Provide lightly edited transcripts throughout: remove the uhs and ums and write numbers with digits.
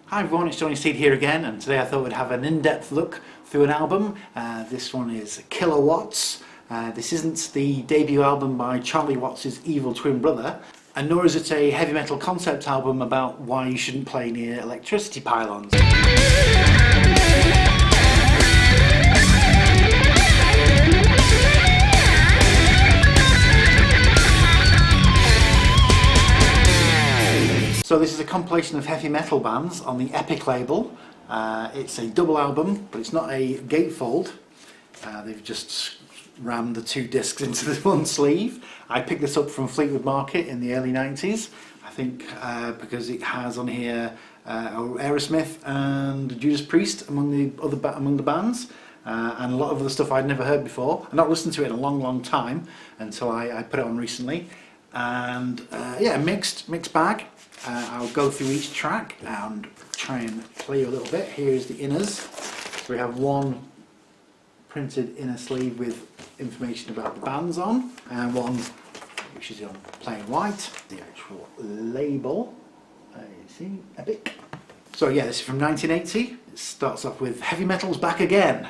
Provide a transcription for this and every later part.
Hi everyone, it's Johnny Steed here again, and today I thought we'd have an in-depth look through an album. This one is Kilowatts. This isn't the debut album by Charlie Watts' evil twin brother, and nor is it a heavy metal concept album about why you shouldn't play near electricity pylons. So this is a compilation of heavy metal bands on the Epic label. It's a double album, but it's not a gatefold. They've just rammed the two discs into the one sleeve. I picked this up from Fleetwood Market in the early 90s, I think, because it has on here Aerosmith and Judas Priest among the bands, and a lot of other stuff I'd never heard before. I've not listened to it in a long time until I put it on recently, and yeah, mixed bag. I'll go through each track and try and play you a little bit. Here's the inners. So we have one printed inner sleeve with information about the bands on, and one which is on plain white. The actual label, you see, Epic. So yeah, this is from 1980. It starts off with Heavy Metal's Back Again.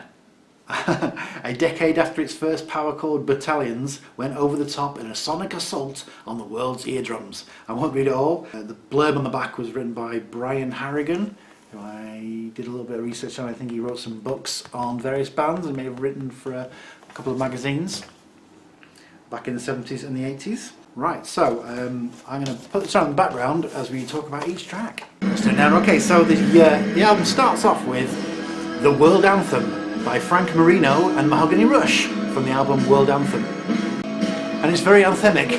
A decade after its first power chord battalions went over the top in a sonic assault on the world's eardrums. I won't read it all. The blurb on the back was written by Brian Harrigan, who I did a little bit of research on. I think he wrote some books on various bands and may have written for a couple of magazines back in the 70s and the 80s. Right, so I'm going to put the song in the background as we talk about each track. So now, okay, so the album starts off with The World Anthem by Frank Marino and Mahogany Rush from the album World Anthem. And it's very anthemic,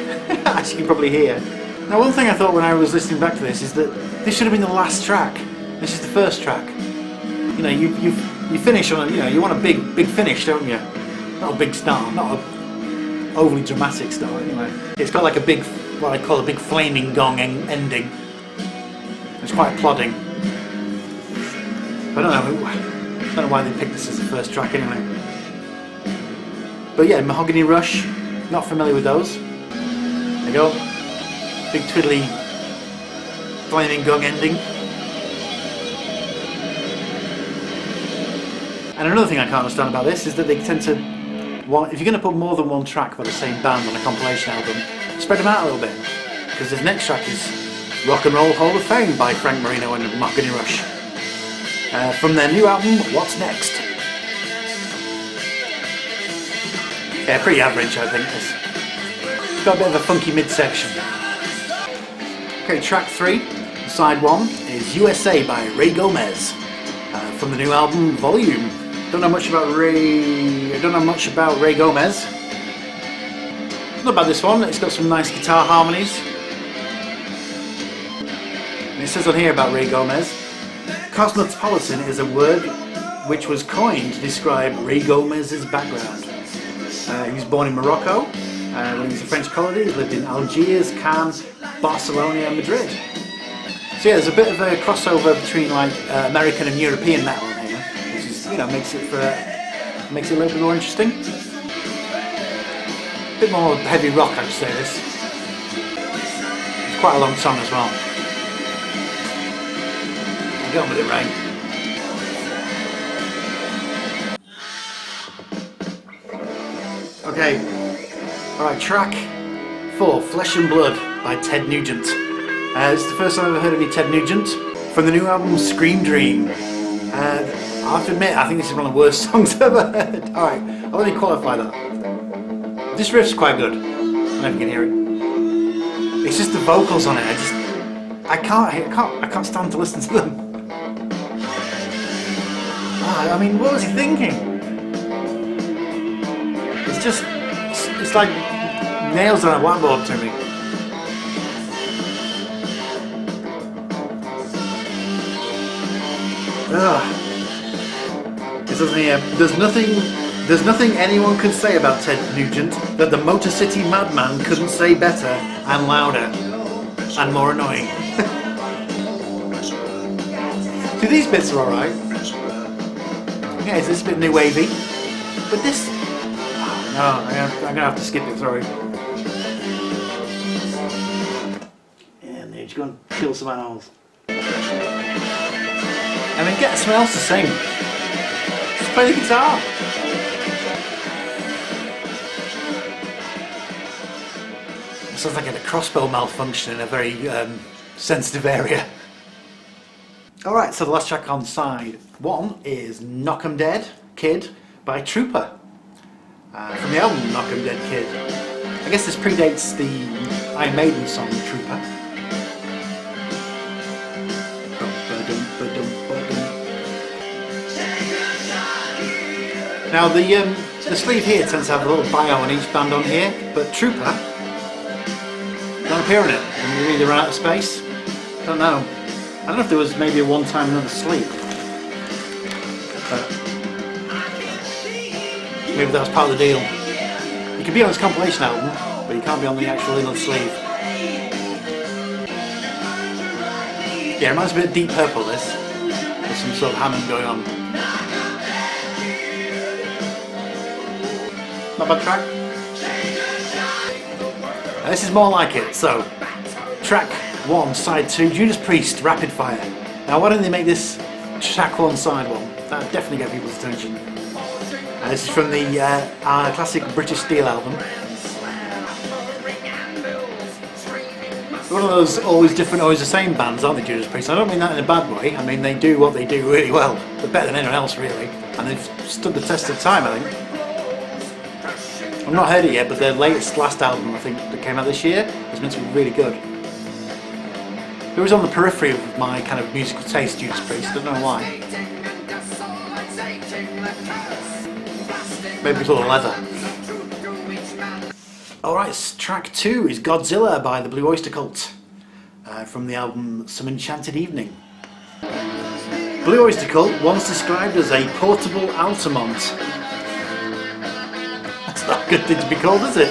as you can probably hear. Now, one thing I thought when I was listening back to this is that this should have been the last track. This is the first track. You know, you finish on a, you know, you want a big finish, don't you? Not a big start, not a overly dramatic start anyway. It's got like a big, what I call a big flaming gong ending. It's quite plodding. I don't know why they picked this as the first track anyway. But yeah, Mahogany Rush, not familiar with those. There you go. Big twiddly flaming gong ending. And another thing I can't understand about this is that they tend to, if you're going to put more than one track by the same band on a compilation album, spread them out a little bit. Because this next track is Rock and Roll Hall of Fame by Frank Marino and Mahogany Rush. From their new album, What's Next? Yeah, pretty average, I think. It's got a bit of a funky midsection. Okay, track 3, side 1, is USA by Ray Gomez. From the new album, Volume. Don't know much about Ray Gomez. Not bad, this one. It's got some nice guitar harmonies. And it says on here about Ray Gomez, cosmopolitan is a word which was coined to describe Ray Gomez's background. He was born in Morocco. When he was a French colony, he lived in Algiers, Cannes, Barcelona and Madrid. So yeah, there's a bit of a crossover between like American and European metal in here, which is, you know, makes it a little bit more interesting. A bit more heavy rock, I would say this. It's quite a long song as well. Get on with it, Ray. Okay, alright, track 4, Flesh and Blood by Ted Nugent. It's the first time I've ever heard of any Ted Nugent. From the new album Scream Dream. I have to admit, I think this is one of the worst songs I've ever heard. Alright, I'll let me qualify that. This riff's quite good. I don't know if you can hear it. It's just the vocals on it, I can't stand to listen to them. I mean, what was he thinking? It's like nails on a whiteboard to me. Ugh. It says here, there's nothing anyone could say about Ted Nugent that the Motor City Madman couldn't say better and louder and more annoying. See, these bits are alright. Yeah, it's this bit new wavy, but this, oh no, I'm gonna have to skip it, sorry. And there you go and kill some animals. and then get someone else to sing. Just play the guitar. It sounds like a crossbow malfunction in a very sensitive area. Alright, so the last track on side 1 is Knock 'Em Dead Kid by Trooper. From the album Knock 'Em Dead Kid. I guess this predates the Iron Maiden song Trooper. Now the sleeve here tends to have a little bio on each band on here, but Trooper don't appear on it. Maybe they ran out of space. Don't know. I don't know if there was maybe a one-time another sleeve. But maybe that was part of the deal. You can be on this compilation album, but you can't be on the actual inner sleeve. Yeah, it reminds me of Deep Purple, this. There's some sort of Hammond going on. Not bad track. Now, this is more like it, so track 1, side 2, Judas Priest, Rapid Fire. Now why don't they make this track 1, side 1? That would definitely get people's attention. This is from the classic British Steel album. One of those always different, always the same bands, aren't they, Judas Priest? I don't mean that in a bad way. I mean they do what they do really well. They're better than anyone else, really. And they've stood the test of time, I think. I've not heard it yet, but their last album, I think, that came out this year, is meant to be really good. It was on the periphery of my kind of musical taste, Judas Priest. I don't know why. Maybe it's all leather. Alright, track 2 is Godzilla by the Blue Oyster Cult from the album Some Enchanted Evening. Blue Oyster Cult, once described as a portable Altamont. That's not a good thing to be called, is it?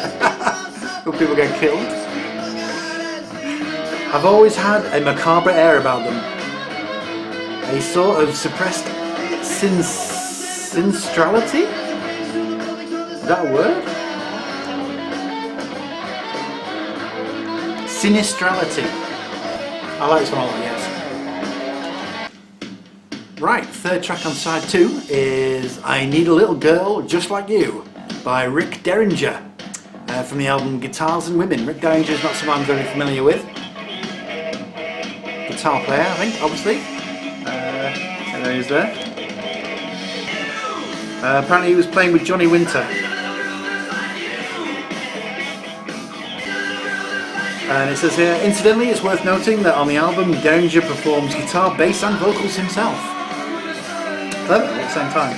Hope people get killed. I've always had a macabre air about them. A sort of suppressed sinistrality? Is that a word? Sinistrality. I like this one a lot, yes. Right, third track on side 2 is I Need a Little Girl Just Like You by Rick Derringer from the album Guitars and Women. Rick Derringer is not someone I'm very familiar with. Guitar player, I think, obviously. There he is there. Apparently he was playing with Johnny Winter. And it says here, incidentally, it's worth noting that on the album, Derringer performs guitar, bass and vocals himself. Clever at the same time.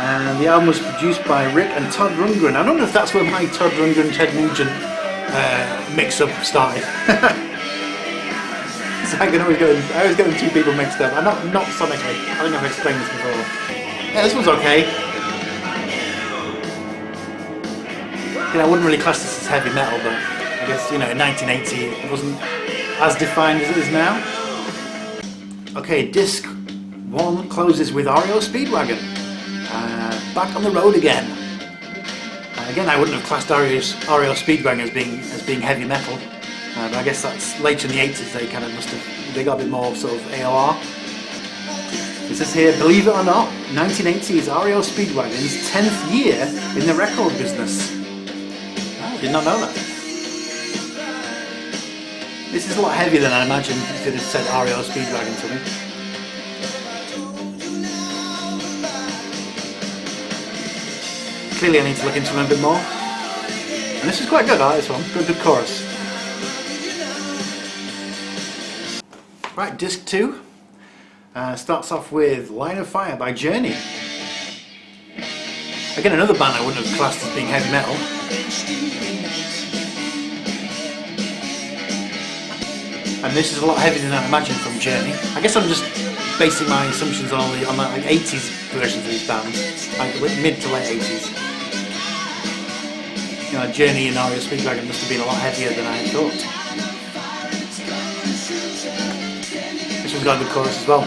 And the album was produced by Rick and Todd Rundgren. I don't know if that's where my Todd Rundgren, Ted Nugent mix-up started. So I always get them two people mixed up. And not sonically. I think I've explained this before. Yeah, this one's okay. You know, I wouldn't really class this as heavy metal, but I guess, you know, in 1980 it wasn't as defined as it is now. Okay, disc 1 closes with REO Speedwagon. Back on the road again. Again, I wouldn't have classed REO Speedwagon as being heavy metal, but I guess that's later in the 80s they kind of they got a bit more sort of AOR. It says here, believe it or not, 1980 is REO Speedwagon's 10th year in the record business. I did not know that. This is a lot heavier than I imagined if it had said REO Speedwagon to me. Clearly I need to look into them a bit more. And this is quite good, I like this one. Good chorus. Right, disc 2 starts off with Line of Fire by Journey. Again, another band I wouldn't have classed as being heavy metal. And this is a lot heavier than I imagined from Journey. I guess I'm just basing my assumptions on the like 80s versions of these bands, like mid to late 80s. You know, Journey and REO Speedwagon must have been a lot heavier than I had thought. This one's got a good chorus as well.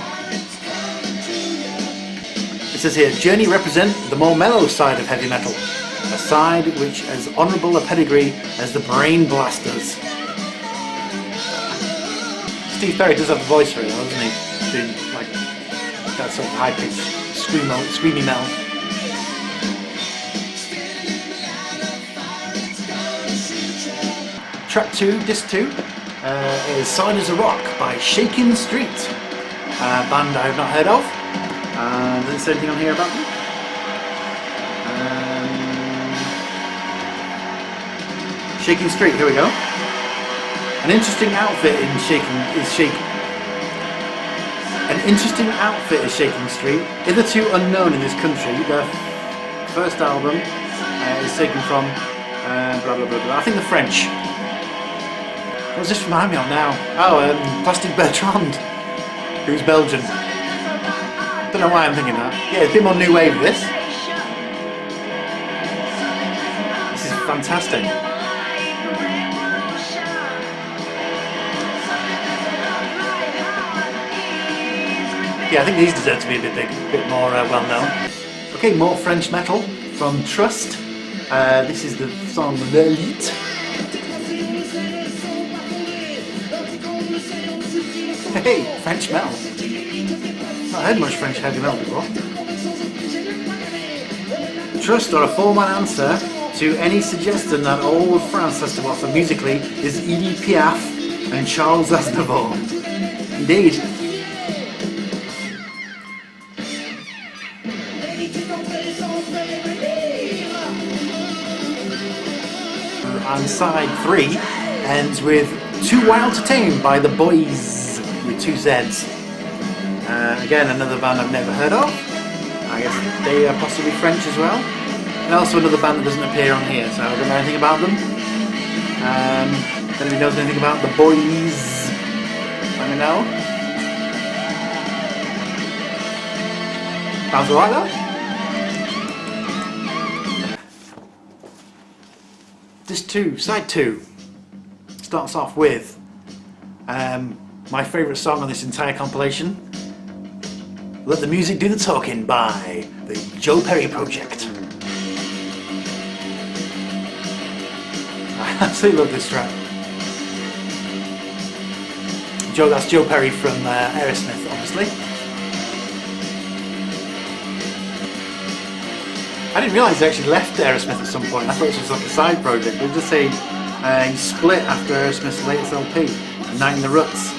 It says here, Journey represent the more mellow side of heavy metal, a side which has honourable a pedigree as the Brain Blasters. Steve Perry does have a voice for it, doesn't he? doing like that sort of high-pitched screamy metal. Track 2, disc 2, is Solid as a Rock by Shakin Street, a band I have not heard of. Doesn't say anything on here about them. Shakin Street, here we go. An interesting outfit in Shakin Street, hitherto unknown in this country. Their first album is taken from blah blah blah blah. I think the French. What does this remind me of now? Oh, Plastic Bertrand, who's Belgian. Don't know why I'm thinking that. Yeah, it's a bit more new wave this. This is fantastic. Yeah, I think these deserve to be a bit more well known. Okay, more French metal from Trust. This is the song L'Elite. Hey, French metal. Not heard much French heavy metal before. Trust are a four-man answer to any suggestion that all of France has to offer musically is Edith Piaf and Charles Aznavour. Indeed. And side 3 ends with Too Wild to Tame by the Boyzz with 2 Z's. Again, another band I've never heard of. I guess they are possibly French as well. And also another band that doesn't appear on here, so I don't know anything about them. If anybody knows anything about the Boyzz, let me know. Sounds alright though. Disc 2, side 2, starts off with my favourite song on this entire compilation, Let the Music Do the Talking by the Joe Perry Project. I absolutely love this track. That's Joe Perry from Aerosmith, obviously. I didn't realise he actually left Aerosmith at some point. I thought it was like a side project. They just say he split after Aerosmith's latest LP, Night in the Ruts.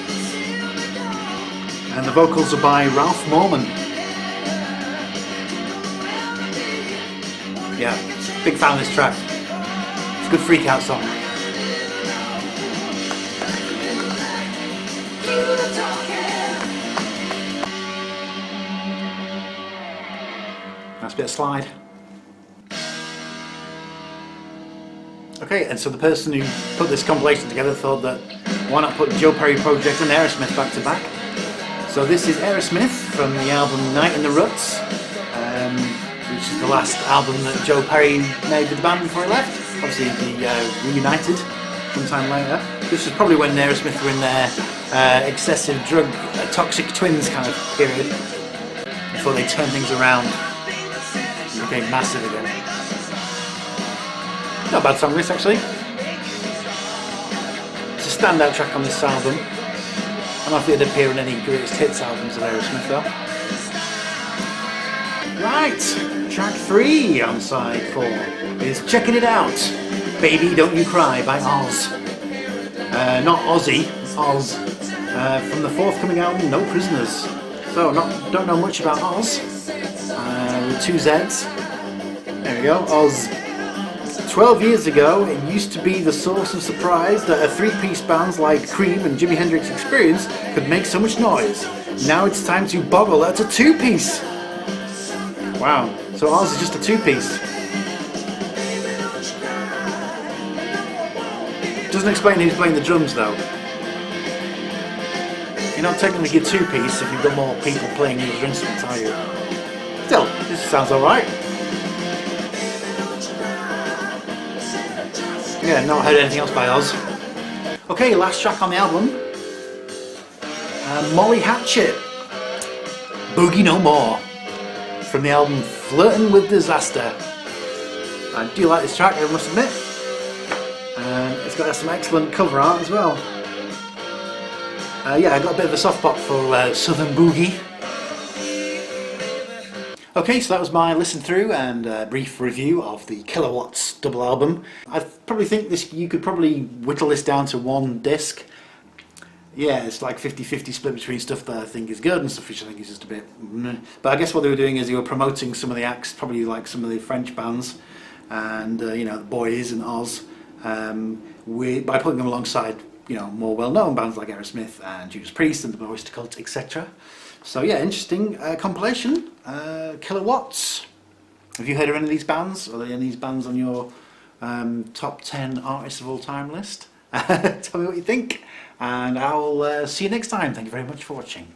And the vocals are by Ralph Morman. Yeah, big fan of this track. It's a good freak out song. Nice bit of slide. Okay, and so the person who put this compilation together thought that why not put Joe Perry Project and Aerosmith back to back. So this is Aerosmith from the album Night in the Ruts, which is the last album that Joe Perry made with the band before he left. Obviously they reunited sometime later. This was probably when Aerosmith were in their excessive drug, toxic twins kind of period, before they turned things around and became massive again. Not a bad song this actually. It's a standout track on this album. I don't know if it'd appear in any greatest hits albums of Aerosmith though. Right, track 3 on side 4 is Checkin' It Out, Baby Don't You Cry by Oz. Not Ozzy, Oz. From the forthcoming album No Prisoners. So don't know much about Oz. With 2 Z's. There we go, Oz. 12 years ago, it used to be the source of surprise that a 3-piece bands like Cream and Jimi Hendrix Experience could make so much noise. Now it's time to boggle at a 2-piece. Wow, so ours is just a 2-piece. Doesn't explain who's playing the drums though. You're not technically a 2-piece if you've got more people playing your instruments, are you? Still, this sounds alright. Yeah, not heard anything else by Oz. Okay, last track on the album. Molly Hatchet, Boogie No More, from the album Flirtin' with Disaster. I do like this track, I must admit. It's got some excellent cover art as well. Yeah, I got a bit of a soft spot for Southern Boogie. Okay, so that was my listen through and brief review of the Kilowatts double album. I probably think this you could probably whittle this down to one disc. Yeah, it's like 50-50 split between stuff that I think is good and stuff which I think is just a bit meh. But I guess what they were doing is they were promoting some of the acts, probably like some of the French bands and you know, the Boyzz and Oz, by putting them alongside, you know, more well-known bands like Aerosmith and Judas Priest and the Oyster Cult, etc. So yeah, interesting compilation. Kilowatts. Have you heard of any of these bands? Are there any of these bands on your top 10 artists of all time list? Tell me what you think, and I'll see you next time. Thank you very much for watching.